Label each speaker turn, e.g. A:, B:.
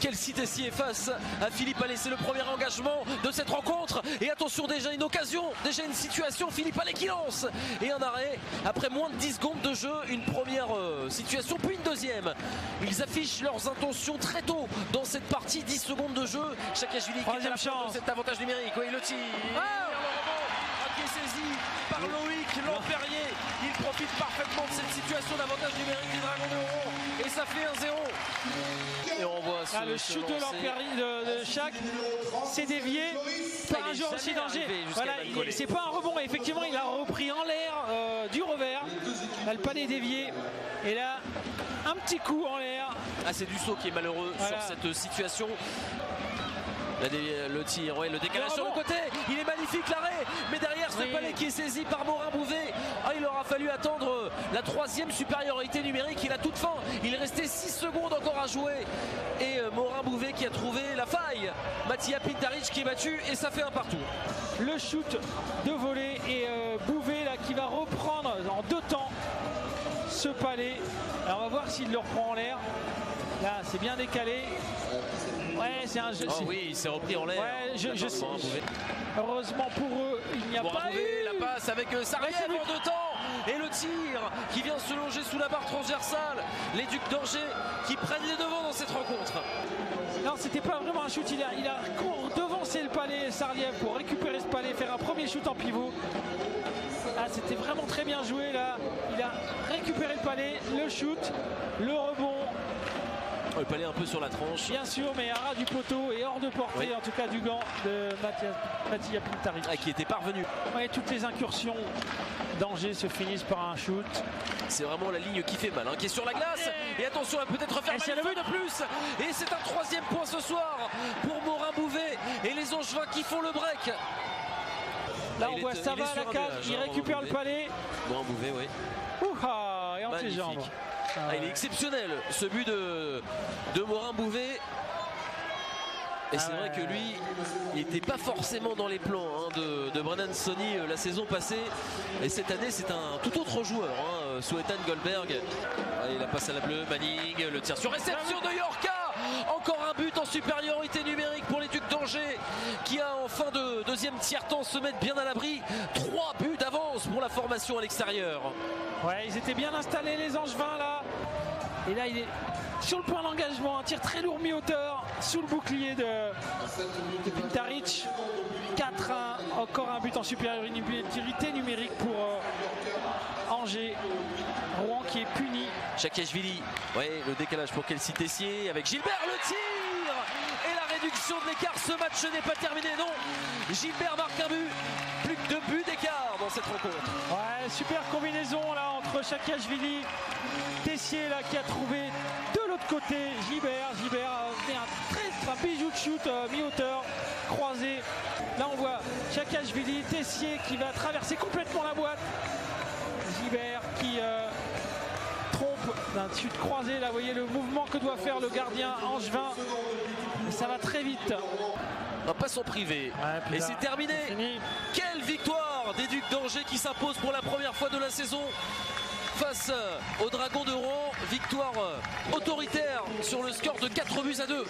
A: Kelsey Tessier face à Philippe Allais. C'est le premier engagement de cette rencontre. Et attention, déjà une occasion, déjà une situation. Philippe Allais qui lance. Et un arrêt après moins de 10 secondes de jeu. Une première situation, puis une deuxième. Ils affichent leurs intentions très tôt dans cette partie. 10 secondes de jeu. Chakashvili qui est à la fin de cet avantage numérique. Oui, le tir. Le rebond qui est saisi par Loïc Lampérier. Il profite parfaitement de cette situation d'avantage numérique des Dragons de Rouen. Et ça fait 1-0. Et on voit
B: le shoot de Lampérier de Chak. C'est dévié par un joueur aussi danger. Voilà, c'est pas un rebond. Effectivement, il a repris en l'air du revers. Là, le panier dévié. Et là, un petit coup en l'air.
A: Ah, c'est Dussault qui est malheureux sur cette situation. Le tir, ouais, le décalage sur le côté, il est magnifique l'arrêt, mais derrière ce palais qui est saisi par Morin-Bouvet. Il aura fallu attendre la troisième supériorité numérique, il a toute fin, il restait 6 secondes encore à jouer. Et Morin-Bouvet qui a trouvé la faille, Matija Pintaric qui est battu et ça fait un partout.
B: Le shoot de volée et Bouvet là, qui va reprendre en 2 temps ce palais. Alors on va voir s'il le reprend en l'air. Là c'est bien décalé. Ouais, c'est un jeu.
A: Oh oui, il s'est repris en l'air.
B: Ouais, je sais. Heureusement pour eux, il n'y a pas eu
A: la passe avec Sariev en 2 temps. Et le tir qui vient se longer sous la barre transversale. Les Ducs d'Angers qui prennent les devants dans cette rencontre.
B: Non, c'était pas vraiment un shoot. Il a devancé le palais Sariev pour récupérer ce palais, faire un premier shoot en pivot. Ah, c'était vraiment très bien joué là. Il a récupéré le palais, le shoot, le rebond.
A: Le palais un peu sur la tranche.
B: Bien sûr, mais à ras du poteau et hors de portée, en tout cas du gant de Matija Pintaric.
A: Qui était parvenu.
B: Ouais, toutes les incursions d'Angers se finissent par un shoot.
A: C'est vraiment la ligne qui fait mal, qui est sur la glace. Et attention, elle peut être refaire mal de plus. Et c'est un 3e point ce soir pour Morin-Bouvet et les Angevins qui font le break.
B: Là, on voit ça va à la cage, il récupère le palais.
A: Morin-Bouvet, oui.
B: Ouha, et entre les jambes.
A: Il est exceptionnel ce but de Morin-Bouvet. Et c'est vrai que lui, il n'était pas forcément dans les plans de Brennan Sony la saison passée. Et cette année, c'est un tout autre joueur, sous Ethan Goldberg. Il la passe à la bleue, Manning, le tir sur réception de Yorka. Encore un but en supériorité numérique pour les Ducs d'Angers qui a en fin de deuxième tiers-temps se mettent bien à l'abri. 3 buts d'avance pour la formation à l'extérieur.
B: Ouais, ils étaient bien installés les Angevins là. Et là il est sur le point d'engagement, un tir très lourd mi-hauteur sous le bouclier de Pintaric. 4-1, encore un but en supériorité numérique pour Angers. Rouen qui est puni.
A: Chakashvili, le décalage pour Kelsey Tessier avec Gilbert, le tir et la réduction de l'écart. Ce match n'est pas terminé, non. Gilbert marque un but, plus que 2 buts d'écart dans cette rencontre.
B: Ouais, super combinaison là entre Chakashvili, Tessier là qui a trouvé de l'autre côté Gilbert un bijou de shoot mi-hauteur croisé. Là on voit Chakashvili, Tessier qui va traverser complètement la boîte. Gilbert qui trompe d'un shoot croisé. Là vous voyez le mouvement que doit faire le gardien angevin. Et ça va très vite.
A: Un passe en privé. Et c'est terminé. Quelle victoire des Ducs d'Angers qui s'imposent pour la première fois de la saison face aux Dragons de Rouen. Victoire autoritaire sur le score de 4 buts à 2.